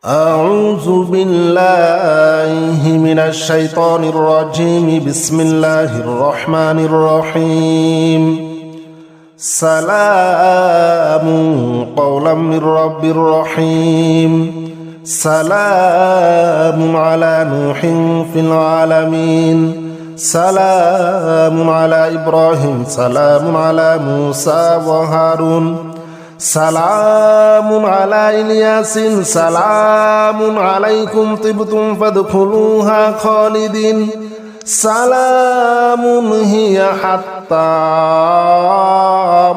أعوذ بالله من الشيطان الرجيم بسم الله الرحمن الرحيم سلام قولا من رب رحيم سلام على نوح في العالمين سلام على إبراهيم سلام على موسى وهارون سلام على إلياس سلام عليكم طبتم فادخلوها خالدين سلام هي حتى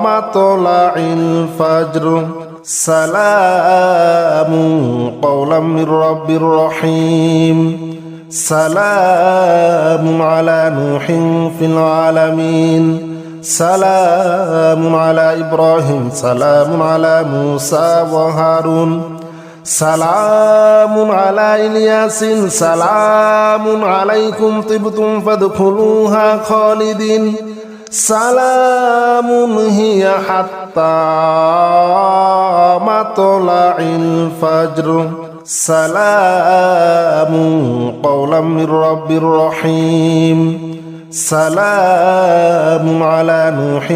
مطلع الفجر سلام قولا من رب رحيم سلام على نوح في العالمين سلام على إبراهيم سلام على موسى وهارون سلام على إلياس سلام عليكم طبتم فادخلوها خالدين سلام هي حتى مطلع الفجر سلام قولا من رب رحيم سلام على نوح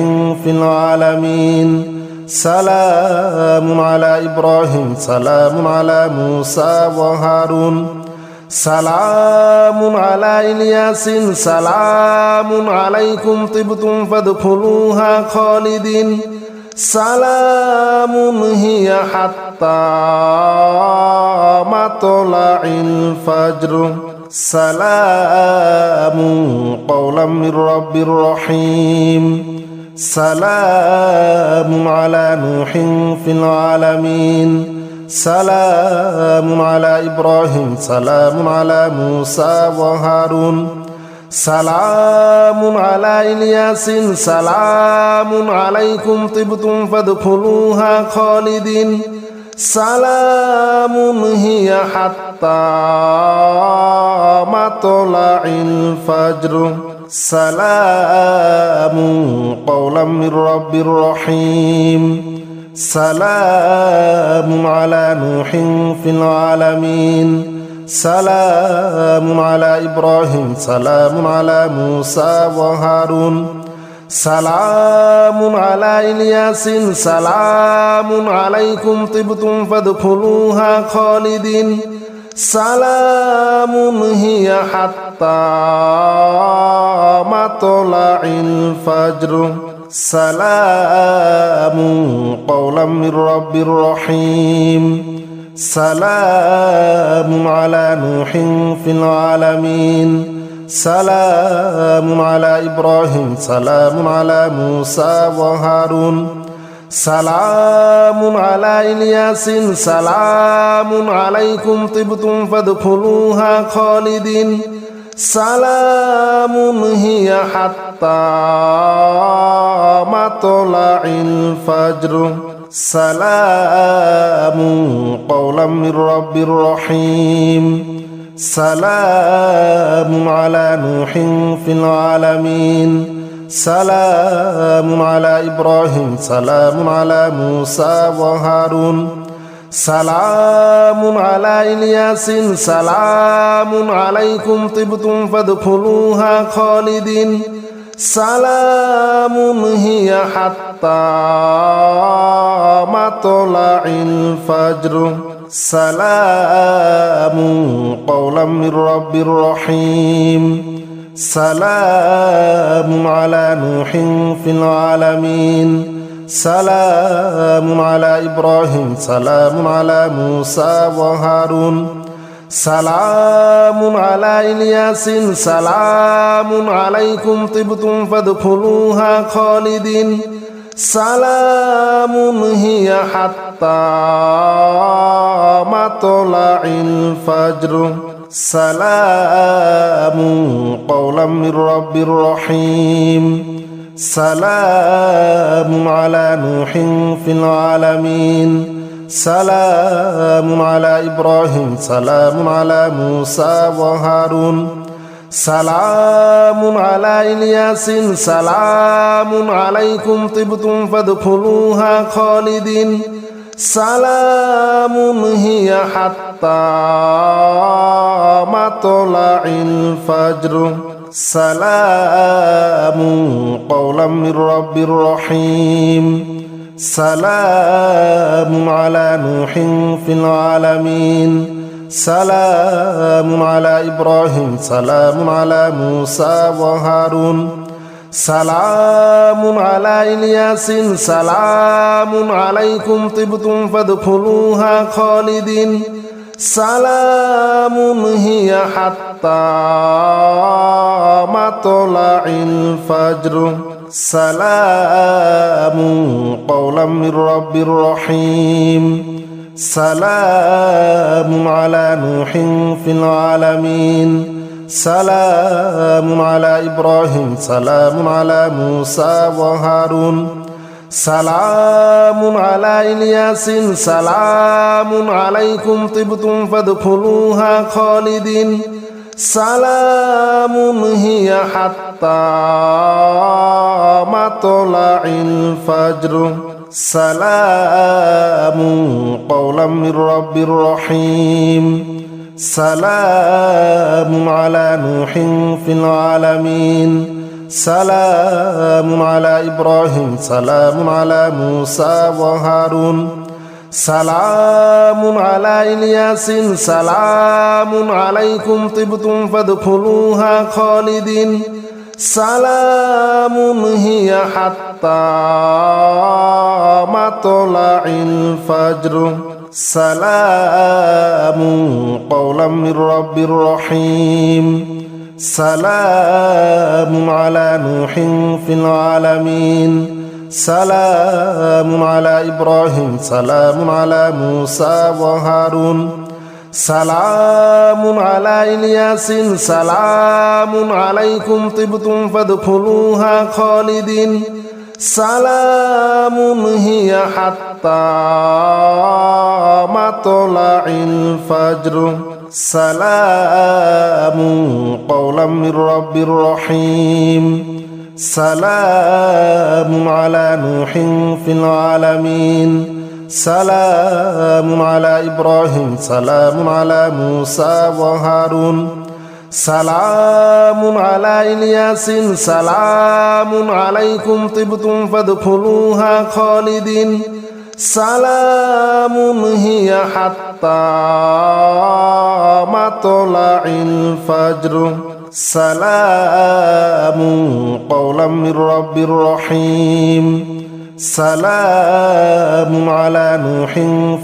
في العالمين سلام على إبراهيم سلام على موسى وهارون سلام على إلياس سلام عليكم طبتم فادخلوها خالدين سلام هي حتى مطلع الفجر سلام قولا من رب رحيم سلام على نوح في العالمين سلام على إبراهيم سلام على موسى وهارون سلام على إلياس سلام عليكم طبتم فادخلوها خالدين سلام هي حتى مطلع الفجر سلام قولا من رب رحيم سلام على نوح في العالمين سلام على إبراهيم سلام على موسى وهارون سلام على إلياس سلام عليكم طبتم فادخلوها خالدين سلام هي حتى مطلع الفجر سلام قولا من رب رحيم سلام على نوح في العالمين سلام على إبراهيم سلام على موسى وهارون سلام على إلياس سلام عليكم طبتم فادخلوها خالدين سلام هي حتى مطلع الفجر سلام قولا من رب رحيم سلام على نوح في العالمين سلام على إبراهيم سلام على موسى وهارون سلام على إلياس سلام عليكم طبتم فادخلوها خالدين سلام هي حتى مطلع الفجر سلام قولا من رب رحيم سلام على نوح في العالمين سلام على إبراهيم سلام على موسى وهارون سلام على إلياس سلام عليكم طبتم فادخلوها خالدين سلام هي حتى مطلع الفجر سلام قولا من رب رحيم سلام على نوح في العالمين سلام على إبراهيم سلام على موسى وهارون سلام على إلياس سلام عليكم طبتم فادخلوها خالدين سلام هي حتى مطلع الفجر سلام قولا من رب رحيم سلام على نوح في العالمين سلام على إبراهيم سلام على موسى وهارون سلام على إلياس سلام عليكم طبتم فادخلوها خالدين سلام هي حتى مطلع الفجر سلام قولا من رب رحيم سلام على نوح في العالمين سلام على إبراهيم سلام على موسى وهارون سلام على إلياس سلام عليكم طبتم فادخلوها خالدين سلام هي حتى مطلع الفجر سلام قولا من رب رحيم سلام على نوح في العالمين سلام على إبراهيم سلام على موسى وهارون سلام على إلياس سلام عليكم طبتم فادخلوها خالدين سلام هي حتى مطلع الفجر سلام قولا من رب رحيم سلام على نوح في العالمين سلام على إبراهيم سلام على موسى وهارون سلام على إلياس سلام عليكم طبتم فادخلوها خالدين سلام هي حتى مطلع الفجر سلام قولا من رب رحيم سلام على نوح في العالمين سلام على إبراهيم سلام على موسى وهارون سلام على إلياس سلام عليكم طبتم فادخلوها خالدين سلام هي حتى مطلع الفجر سلام قولا من رب رحيم سلام على نوح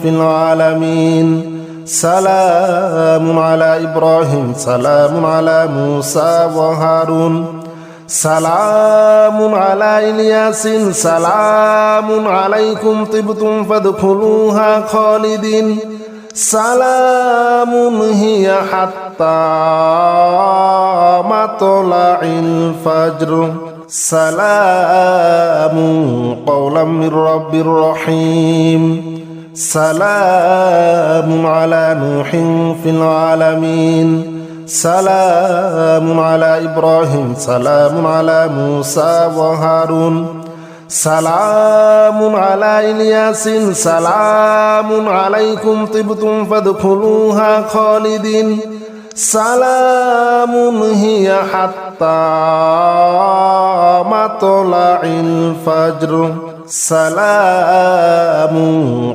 في العالمين سلام على إبراهيم سلام على موسى وهارون سلام على إلياس سلام عليكم طبتم فادخلوها خالدين سلام هي حتى مطلع الفجر سلام قولا من رب رحيم سلام على نوح في العالمين سلام على إبراهيم سلام على موسى وهارون سلام على إلياس سلام عليكم طبتم فادخلوها خالدين سلام هي حتى مطلع الفجر سلام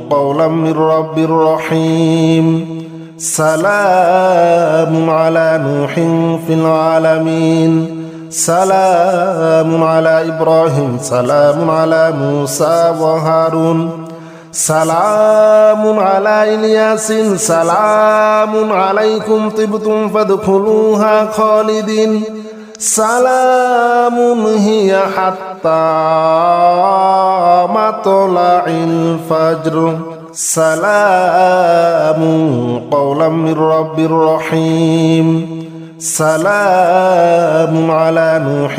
قولا من رب رحيم سلام على نوح في العالمين سلام على إبراهيم سلام على موسى وهارون سلام على إلياس سلام عليكم طبتم فادخلوها خالدين سلام هي حتى مطلع الفجر سلام قولا من رب رحيم سلام على نوح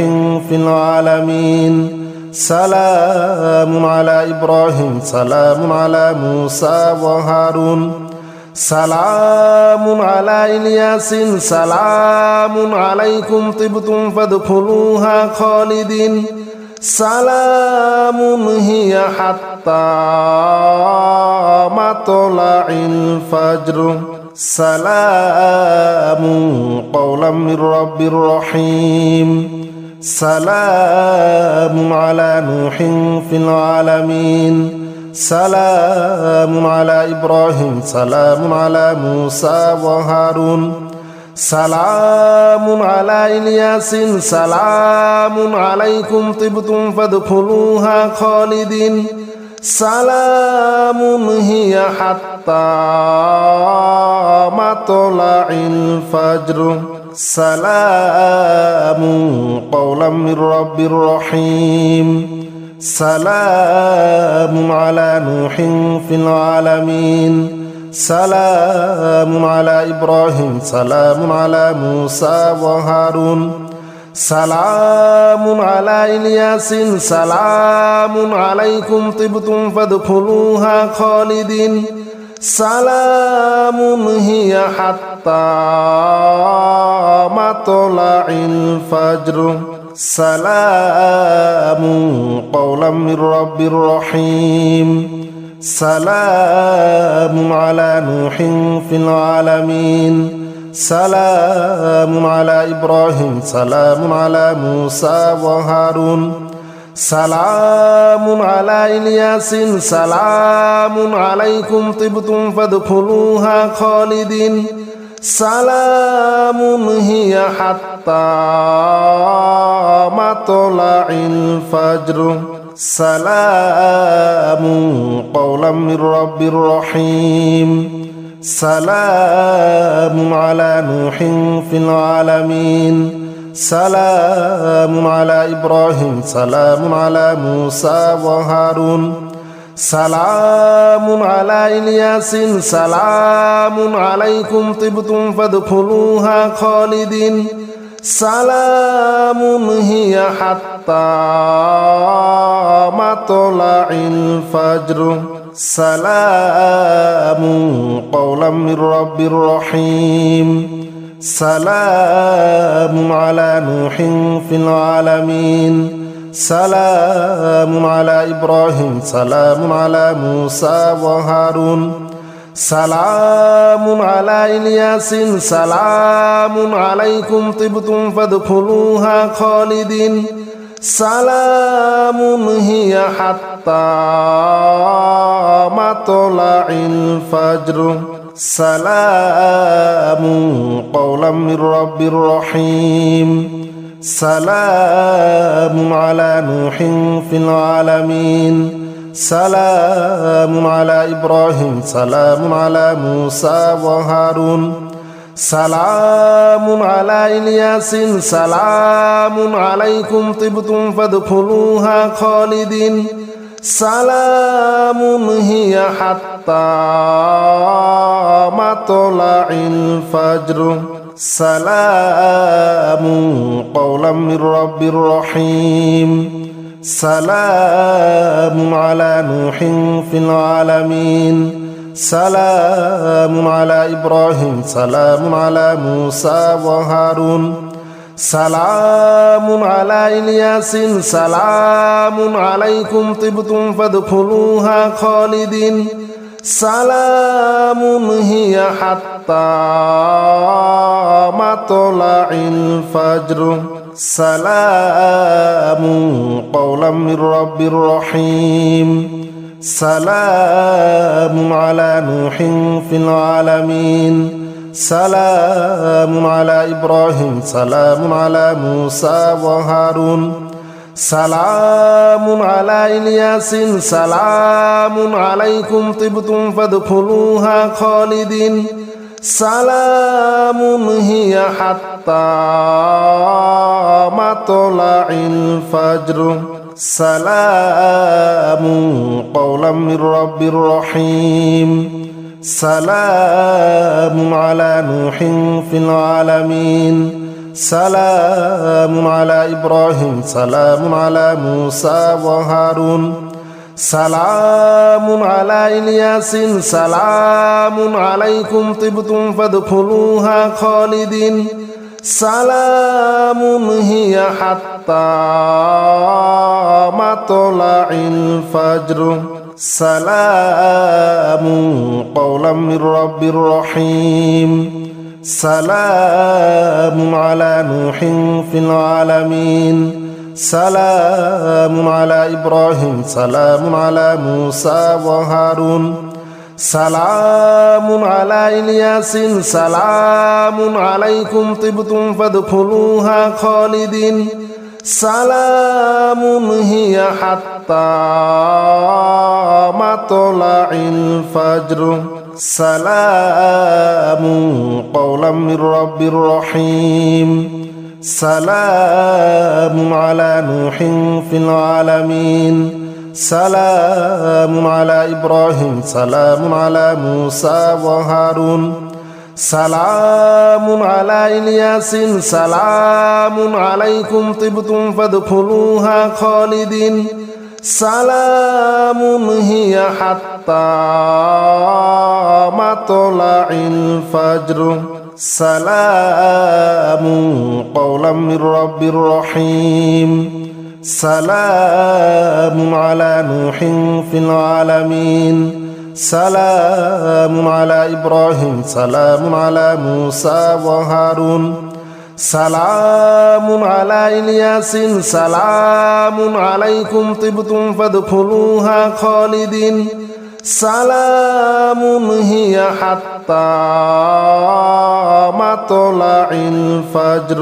في العالمين سلام على إبراهيم سلام على موسى وهارون سلام على إلياس سلام عليكم طبتم فادخلوها خالدين সালামুন হিয়া হাত্তা মাতলাইল ফজর সালামুন কওলাম মির রাব্বির রহিম সালামুন আলা নূহিন ফিল আলামিন সালামুন আলা ইব্রাহিম সালামুন আলা মূসা ওয়া হারুন সালামুন আলা ইলিয়াসিন সালামুন আলাইকুম তিবতুম ফাদখুলুহা খালিদিন সালামুন হিয়া হাত্তা মাতলাইল ফজর সালামুন কওলাম মির রাব্বির রহিম সালামুন আলা নূহিন ফিল আলামিন সালামুন আলা ইব্রাহিম সালামুন আলা মূসা ওয়া হারুন সালামুন আলা ইলিয়াসিন সালামুন আলাইকুম তিবতুম ফাদখুলুহা খালিদিন সালামুন হিয়া হাত্তা মাতলাইল ফজর সালামুন কওলাম মির রাব্বির রহিম সালামুন আলা নূহিন ফিল আলামিন সালামুন আলা ইব্রাহিম সালামুন আলা মূসা ওয়া হারুন সালামুন আলা ইলিয়াসিন সালামুন আলাইকুম তিবতুম ফাদখুলুহা খালিদিন সালামুন হিয়া হাত্তা মাতলাইল ফজর সালামুন কওলাম মির রাব্বির রহিম সালামুন আলা নূহিন ফিল আলামিন সালামুন আলা ইব্রাহিম সালামুন আলা মূসা ওয়া হারুন সালামুন আলা ইলিয়াসিন সালামুন আলাইকুম তিবতুম ফাদখুলুহা খালিদিন সালামুন হিয়া হাত্তা মাতলাইল ফজর সালামুন কওলাম মির রাব্বির রহিম সালামুন আলা নূহিন ফিল আলামিন সালামুন আলা ইব্রাহিম সালামুন আলা মূসা ওয়া হারুন সালামুন আলা ইলিয়াসিন সালামুন আলাইকুম তিবতুম ফাদখুলুহা খালিদিন সালামুন হিয়া হাত্তা মাতলাইল ফজর সালামুন কওলাম মির রাব্বির রহিম সালামুন আলা নূহিন ফিল আলামিন সালামুন আলা ইব্রাহিম সালামুন আলা মূসা ওয়া হারুন সালামুন আলা ইলিয়াসিন সালামুন আলাইকুম তিবতুম ফাদখুলুহা খালিদিন সালামুন হিয়া হাত্তা মাতলাইল ফজর সালামুন কওলাম মির রাব্বির রহিম সালামুন আলা নূহিন ফিল আলামিন সালামুন আলা ইব্রাহিম সালামুন আলা মূসা ওয়া হারুন সালামুন আলা ইলিয়াসিন সালামুন আলাইকুম তিবতুম ফাদখুলুহা খালিদিন সালামুন হিয়া হাত্তা মাতলাইল ফজর সালামুন কওলাম মির রাব্বির রহিম সালামুন আলা নূহিন ফিল আলামিন সালামুন আলা ইব্রাহিম সালামুন আলা মূসা ওয়া হারুন সালামুন আলা ইলিয়াসিন সালামুন আলাইকুম তিবতুম ফাদখুলুহা খালিদিন সালামুন হিয়া হাত্তা মাতলাইল ফজর সালামুন কওলাম মির রাব্বির রহিম সালামুন আলা নূহিন ফিল আলামিন সালামুন আলা ইব্রাহিম সালামুন আলা মূসা ওয়া হারুন সালামুন আলা ইলিয়াসিন সালামুন আলাইকুম তিবতুম ফাদখুলুহা খালিদিন সালামুন হিয়া হাত্তা মাতলাইল ফজর সালামু কওলাম মির রাব্বির রহিম সালামু আলা নূহিন ফিল আলামিন সালামু আলা ইব্রাহিম সালামু আলা মূসা ওয়া হারুন সালামুন আলা ইলিয়াসিন সালামুন আলাইকুম তিবতুম ফাদখুলুহা খালিদিন সালামুন হিয়া হাত্তা মাতলাইল ফজর সালামু কওলাম মির রাব্বির রহিম সালামু আলা নূহিন ফিল আলামিন সালামু আলা ইব্রাহিম সালামু আলা মূসা ওয়া হারুন সালামুন আলা ইলিয়াসিন সালামুন আলাইকুম তিবতুম ফাদখুলুহা খালিদিন সালামুন হিয়া হাত্তা মাতলাইল ফজর সালামু কওলাম মির রাব্বির রহিম সালামু আলা নূহিন ফিল আলামিন সালামু আলা ইব্রাহিম সালামু আলা মূসা ওয়া হারুন সালামুন আলা ইলিয়াসিন সালামুন আলাইকুম তিবতুম ফাদখুলুহা খালিদিন সালামুন হিয়া হাত্তা মাতলাইল ফজর।